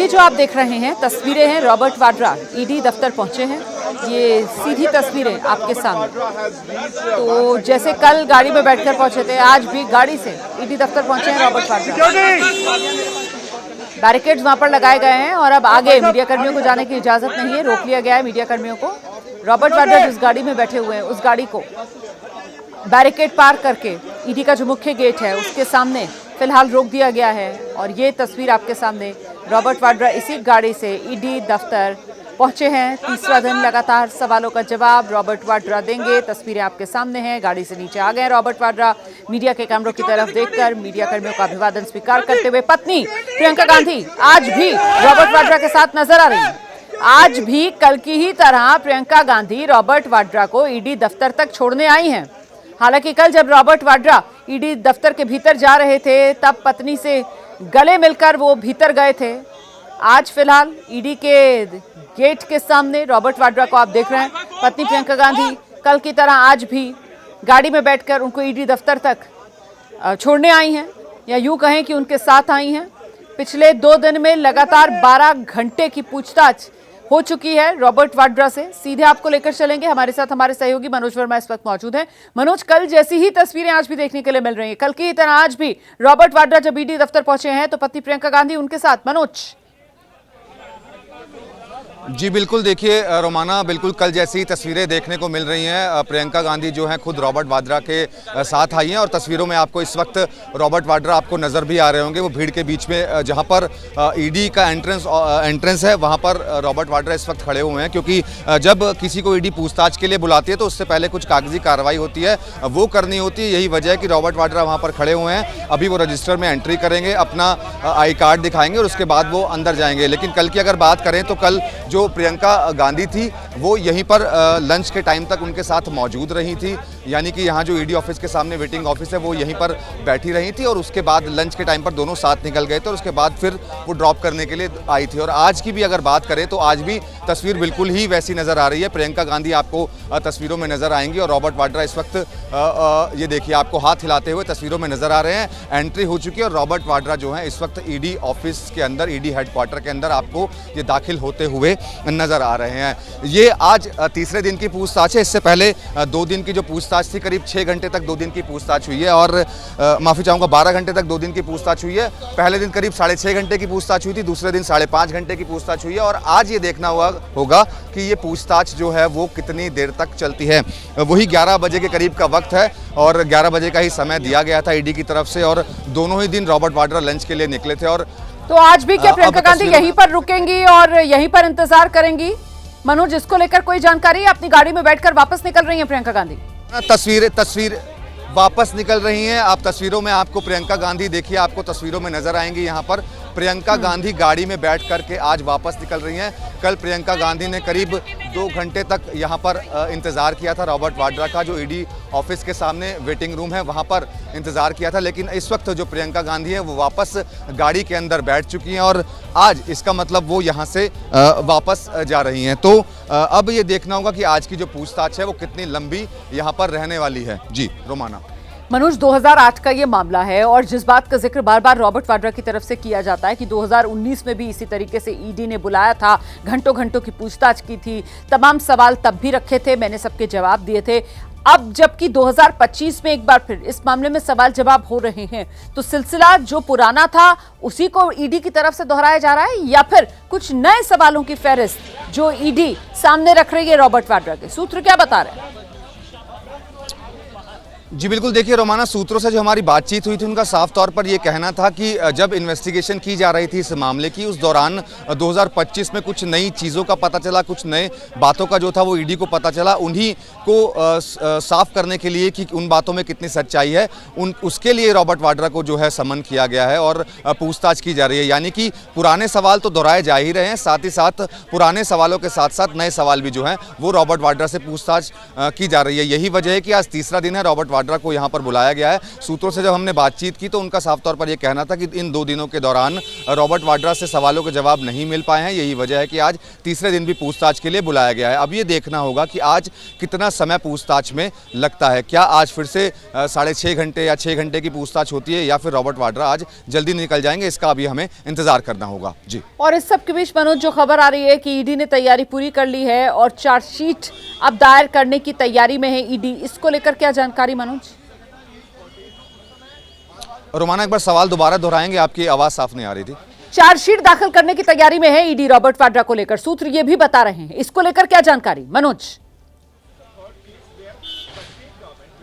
जो आप देख रहे हैं तस्वीरें हैं, रॉबर्ट वाड्रा ईडी दफ्तर पहुंचे हैं। ये सीधी तस्वीरें आपके सामने। तो जैसे कल गाड़ी में बैठकर पहुंचे थे, आज भी गाड़ी से ईडी दफ्तर पहुंचे हैं रॉबर्ट वाड्रा। बैरिकेड्स वहां पर लगाए गए हैं और अब आगे मीडिया कर्मियों को जाने की इजाजत नहीं है, रोक लिया गया है मीडिया कर्मियों को। रॉबर्ट वाड्रा जिस गाड़ी में बैठे हुए हैं उस गाड़ी को बैरिकेड पार करके ईडी का जो मुख्य गेट है उसके सामने फिलहाल रोक दिया गया है। और ये तस्वीर आपके सामने, रॉबर्ट वाड्रा इसी गाड़ी से ईडी दफ्तर पहुंचे हैं। तीसरा दिन लगातार सवालों का जवाब रॉबर्ट वाड्रा देंगे। तस्वीरें आपके सामने हैं, गाड़ी से नीचे आ गए रॉबर्ट वाड्रा। मीडिया के कैमरों की तरफ देखकर मीडिया कर्मियों का अभिवादन स्वीकार करते हुए पत्नी प्रियंका गांधी आज भी रॉबर्ट वाड्रा के साथ नजर आ रही है। आज भी कल की ही तरह प्रियंका गांधी रॉबर्ट वाड्रा को ईडी दफ्तर तक छोड़ने आई हैं। हालांकि कल जब रॉबर्ट वाड्रा ईडी दफ्तर के भीतर जा रहे थे तब पत्नी से गले मिलकर वो भीतर गए थे। आज फिलहाल ईडी के गेट के सामने रॉबर्ट वाड्रा को आप देख रहे हैं। पत्नी प्रियंका गांधी कल की तरह आज भी गाड़ी में बैठकर उनको ईडी दफ्तर तक छोड़ने आई हैं, या यूं कहें कि उनके साथ आई हैं। पिछले 2 दिन में लगातार 12 घंटे की पूछताछ हो चुकी है रॉबर्ट वाड्रा से। सीधे आपको लेकर चलेंगे, हमारे साथ हमारे सहयोगी मनोज वर्मा इस वक्त मौजूद हैं। मनोज, कल जैसी ही तस्वीरें आज भी देखने के लिए मिल रही हैं। कल की ही तरह आज भी रॉबर्ट वाड्रा जब ईडी दफ्तर पहुंचे हैं तो पत्नी प्रियंका गांधी उनके साथ। मनोज। जी बिल्कुल, देखिए रोमाना, बिल्कुल कल जैसी तस्वीरें देखने को मिल रही हैं। प्रियंका गांधी जो हैं खुद रॉबर्ट वाड्रा के साथ आई हैं और तस्वीरों में आपको इस वक्त रॉबर्ट वाड्रा आपको नज़र भी आ रहे होंगे। वो भीड़ के बीच में जहां पर ईडी का एंट्रेंस है वहां पर रॉबर्ट वाड्रा इस वक्त खड़े हुए हैं, क्योंकि जब किसी को ईडी पूछताछ के लिए बुलाती है तो उससे पहले कुछ कागजी कार्रवाई होती है, वो करनी होती है। यही वजह है कि रॉबर्ट वाड्रा वहाँ पर खड़े हुए हैं। अभी वो रजिस्टर में एंट्री करेंगे, अपना आई कार्ड दिखाएंगे और उसके बाद वो अंदर जाएंगे। लेकिन कल की अगर बात करें तो कल जो प्रियंका गांधी थी वो यहीं पर लंच के टाइम तक उनके साथ मौजूद रही थी, यानी कि यहाँ जो ईडी ऑफिस के सामने वेटिंग ऑफिस है वो यहीं पर बैठी रही थी। और उसके बाद लंच के टाइम पर दोनों साथ निकल गए थे और उसके बाद फिर वो ड्रॉप करने के लिए आई थी। और आज की भी अगर बात करें तो आज भी तस्वीर बिल्कुल ही वैसी नज़र आ रही है। प्रियंका गांधी आपको तस्वीरों में नज़र आएंगी और रॉबर्ट वाड्रा इस वक्त ये देखिए आपको हाथ हिलाते हुए तस्वीरों में नज़र आ रहे हैं। एंट्री हो चुकी है और रॉबर्ट वाड्रा जो है इस वक्त ईडी ऑफिस के अंदर, ईडी हेडक्वार्टर के अंदर आपको ये दाखिल होते हुए नज़र आ रहे हैं। ये आज तीसरे दिन की पूछताछ है। इससे पहले 2 दिन की जो पूछताछ थी, करीब 6 घंटे तक 2 दिन की पूछताछ हुई है और माफ़ी चाहूँगा 12 घंटे तक 2 दिन की पूछताछ हुई है। पहले दिन करीब 6.5 घंटे की पूछताछ हुई थी, दूसरे दिन 5.5 घंटे की पूछताछ हुई है। और आज ये देखना होगा कि ये पूछताछ जो है वो कितनी देर तक चलती है। वही 11 बजे के करीब का वक्त है और 11 बजे का ही समय दिया गया था ईडी की तरफ से और दोनों ही दिन रॉबर्ट वाड्रा लंच के लिए निकले थे। और तो आज भी क्या प्रियंका गांधी यहीं पर रुकेंगी और यहीं पर इंतजार करेंगी? मनोज, इसको लेकर कोई जानकारी? अपनी गाड़ी में बैठकर वापस निकल रही हैं प्रियंका गांधी। तस्वीर वापस निकल रही हैं। आप तस्वीरों में आपको प्रियंका गांधी देखिए, आपको तस्वीरों में नजर आएंगी। यहाँ पर प्रियंका गांधी गाड़ी में बैठ करके आज वापस निकल रही हैं। कल प्रियंका गांधी ने करीब 2 घंटे तक यहाँ पर इंतज़ार किया था रॉबर्ट वाड्रा का, जो ईडी ऑफिस के सामने वेटिंग रूम है वहाँ पर इंतज़ार किया था। लेकिन इस वक्त जो प्रियंका गांधी है वो वापस गाड़ी के अंदर बैठ चुकी हैं और आज इसका मतलब वो यहाँ से वापस जा रही हैं। तो अब ये देखना होगा कि आज की जो पूछताछ है वो कितनी लंबी यहाँ पर रहने वाली है। जी रोमाना। मनोज, 2008 का ये मामला है और जिस बात का जिक्र बार बार रॉबर्ट वाड्रा की तरफ से किया जाता है कि 2019 में भी इसी तरीके से ईडी ने बुलाया था, घंटों घंटों की पूछताछ की थी, तमाम सवाल तब भी रखे थे, मैंने सबके जवाब दिए थे। अब जबकि 2025 में एक बार फिर इस मामले में सवाल जवाब हो रहे हैं, तो सिलसिला जो पुराना था उसी को ईडी की तरफ से दोहराया जा रहा है या फिर कुछ नए सवालों की फहरिस्त जो ईडी सामने रख रही है रॉबर्ट वाड्रा के? सूत्र क्या बता रहे हैं? जी बिल्कुल, देखिए रोमाना, सूत्रों से जो हमारी बातचीत हुई थी उनका साफ तौर पर ये कहना था कि जब इन्वेस्टिगेशन की जा रही थी इस मामले की, उस दौरान 2025 में कुछ नई चीज़ों का पता चला, कुछ नए बातों का जो था वो ईडी को पता चला। उन्हीं को साफ करने के लिए कि उन बातों में कितनी सच्चाई है, उसके लिए रॉबर्ट वाड्रा को जो है समन किया गया है और पूछताछ की जा रही है। यानी कि पुराने सवाल तो दोहराए जा ही रहे हैं, साथ ही साथ पुराने सवालों के साथ साथ नए सवाल भी जो हैं वो रॉबर्ट वाड्रा से पूछताछ की जा रही है। यही वजह है कि आज तीसरा दिन है रॉबर्ट वाड्रा को यहाँ पर बुलाया गया है। सूत्रों से जब हमने बातचीत की तो उनका साफ तौर पर यह कहना था कि इन 2 दिनों के दौरान रॉबर्ट वाड्रा से सवालों के जवाब नहीं मिल पाए हैं। यही वजह है कि आज तीसरे दिन भी पूछताछ के लिए बुलाया गया है। अब ये देखना होगा कि आज कितना समय पूछताछ में लगता है। क्या आज फिर से 6.5 घंटे या 6 घंटे की पूछताछ होती है, या फिर रॉबर्ट वाड्रा आज जल्दी निकल जाएंगे, इसका अभी हमें इंतजार करना होगा। जी। और इस सब के बीच मनोज, जो खबर आ रही है कि ईडी ने तैयारी पूरी कर ली है और चार्जशीट अब दायर करने की तैयारी में है ईडी, इसको लेकर क्या जानकारी मनोज? रोमाना, एक बार सवाल दोबारा दोहराएंगे, आपकी आवाज साफ नहीं आ रही थी। चार्जशीट दाखिल करने की तैयारी में है ईडी रॉबर्ट वाड्रा को लेकर, सूत्र ये भी बता रहे हैं, इसको लेकर क्या जानकारी मनोज?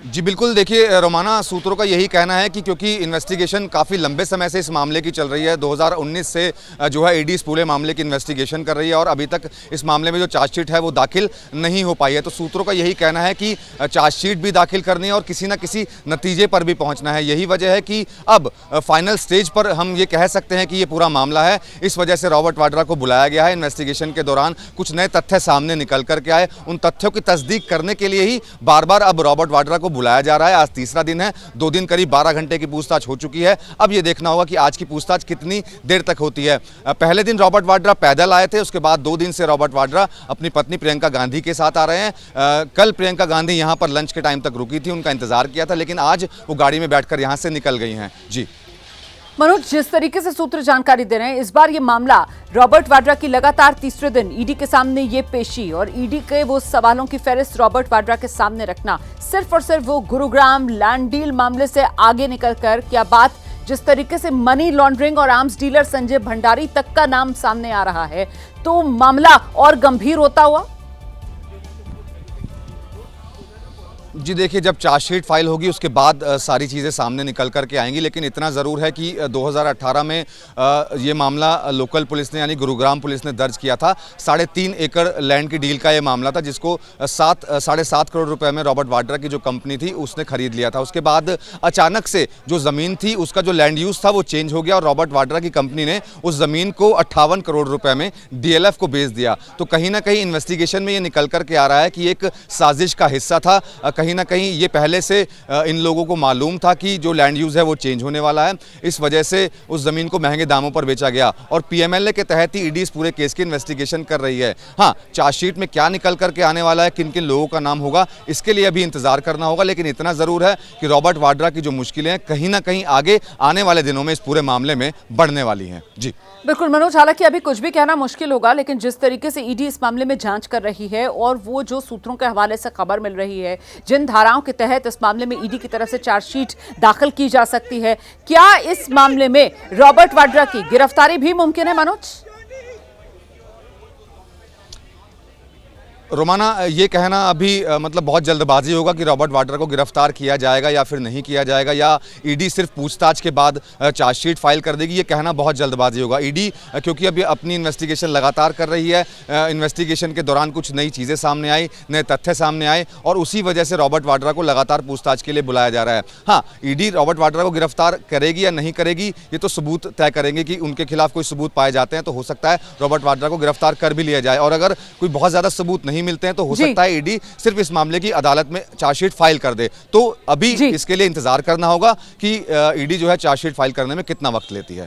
जी बिल्कुल, देखिए रोमाना, सूत्रों का यही कहना है कि क्योंकि इन्वेस्टिगेशन काफ़ी लंबे समय से इस मामले की चल रही है, 2019 से जो है ईडी इस पूरे मामले की इन्वेस्टिगेशन कर रही है और अभी तक इस मामले में जो चार्जशीट है वो दाखिल नहीं हो पाई है। तो सूत्रों का यही कहना है कि चार्जशीट भी दाखिल करनी है और किसी न किसी नतीजे पर भी पहुँचना है। यही वजह है कि अब फाइनल स्टेज पर हम ये कह सकते हैं कि ये पूरा मामला है। इस वजह से रॉबर्ट वाड्रा को बुलाया गया है। इन्वेस्टिगेशन के दौरान कुछ नए तथ्य सामने निकल करके आए, उन तथ्यों की तस्दीक करने के लिए ही बार बार अब रॉबर्ट वाड्रा को बुलाया जा रहा है। आज तीसरा दिन है, 2 दिन करीब 12 घंटे की पूछताछ हो चुकी है। अब यह देखना होगा कि आज की पूछताछ कितनी देर तक होती है। पहले दिन रॉबर्ट वाड्रा पैदल आए थे, उसके बाद 2 दिन से रॉबर्ट वाड्रा अपनी पत्नी प्रियंका गांधी के साथ आ रहे हैं। कल प्रियंका गांधी यहां पर लंच के टाइम तक रुकी थी, उनका इंतजार किया था, लेकिन आज वो गाड़ी में बैठकर यहां से निकल गई हैं। जी मनोज, जिस तरीके से सूत्र जानकारी दे रहे हैं, इस बार ये मामला रॉबर्ट वाड्रा की लगातार तीसरे दिन ईडी के सामने ये पेशी और ईडी के वो सवालों की फहरिस्त रॉबर्ट वाड्रा के सामने रखना, सिर्फ और सिर्फ वो गुरुग्राम लैंड डील मामले से आगे निकलकर क्या बात, जिस तरीके से मनी लॉन्ड्रिंग और आर्म्स डीलर संजय भंडारी तक का नाम सामने आ रहा है, तो मामला और गंभीर होता हुआ? जी देखिए, जब चार्जशीट फाइल होगी उसके बाद सारी चीज़ें सामने निकल कर के आएंगी, लेकिन इतना ज़रूर है कि 2018 में ये मामला लोकल पुलिस ने यानी गुरुग्राम पुलिस ने दर्ज किया था। 3.5 एकड़ लैंड की डील का ये मामला था, जिसको 7.5 करोड़ रुपए में रॉबर्ट वाड्रा की जो कंपनी थी उसने खरीद लिया था। उसके बाद अचानक से जो ज़मीन थी उसका जो लैंड यूज़ था वो चेंज हो गया और रॉबर्ट वाड्रा की कंपनी ने उस ज़मीन को 58 करोड़ रुपए में DLF को बेच दिया। तो कहीं ना कहीं इन्वेस्टिगेशन में ये निकल कर के आ रहा है कि एक साजिश का हिस्सा था। कहीं ना कहीं ये पहले से इन लोगों को मालूम था कि जो लैंड यूज़ है वो चेंज होने वाला है, इस वजह से उस ज़मीन को महंगे दामों पर बेचा गया और PMLA के तहत ही ईडी इस पूरे केस की इन्वेस्टिगेशन कर रही है। हाँ, चार्जशीट में क्या निकल करके आने वाला है, किन किन लोगों का नाम होगा, इसके लिए अभी इंतजार करना होगा, लेकिन इतना ज़रूर है कि रॉबर्ट वाड्रा की जो मुश्किलें हैं कहीं ना कहीं आगे आने वाले दिनों में इस पूरे मामले में बढ़ने वाली हैं। जी बिल्कुल मनोज, हालांकि अभी कुछ भी कहना मुश्किल होगा, लेकिन जिस तरीके से ईडी इस मामले में जांच कर रही है और वो जो सूत्रों के हवाले से खबर मिल रही है, जिन धाराओं के तहत इस मामले में ईडी की तरफ से चार्जशीट दाखिल की जा सकती है, क्या इस मामले में रॉबर्ट वाड्रा की गिरफ्तारी भी मुमकिन है मनोज? रोमाना, ये कहना अभी मतलब बहुत जल्दबाजी होगा कि रॉबर्ट वाड्रा को गिरफ्तार किया जाएगा या फिर नहीं किया जाएगा, या ईडी सिर्फ पूछताछ के बाद चार्जशीट फाइल कर देगी, ये कहना बहुत जल्दबाजी होगा। ईडी क्योंकि अभी अपनी इन्वेस्टिगेशन लगातार कर रही है, इन्वेस्टिगेशन के दौरान कुछ नई चीज़ें सामने आई, नए तथ्य सामने आए और उसी वजह से रॉबर्ट वाड्रा को लगातार पूछताछ के लिए बुलाया जा रहा है। हाँ, ईडी रॉबर्ट वाड्रा को गिरफ्तार करेगी या नहीं करेगी, ये तो सबूत तय करेंगे कि उनके खिलाफ कोई सबूत पाए जाते हैं तो हो सकता है रॉबर्ट वाड्रा को गिरफ्तार कर भी लिया जाए, और अगर कोई बहुत ज़्यादा सबूत नहीं मिलते हैं तो हो सकता है ईडी सिर्फ इस मामले की अदालत में चार्जशीट फाइल कर दे। तो अभी इसके लिए इंतजार करना होगा कि ईडी जो है चार्जशीट फाइल करने में कितना वक्त लेती है।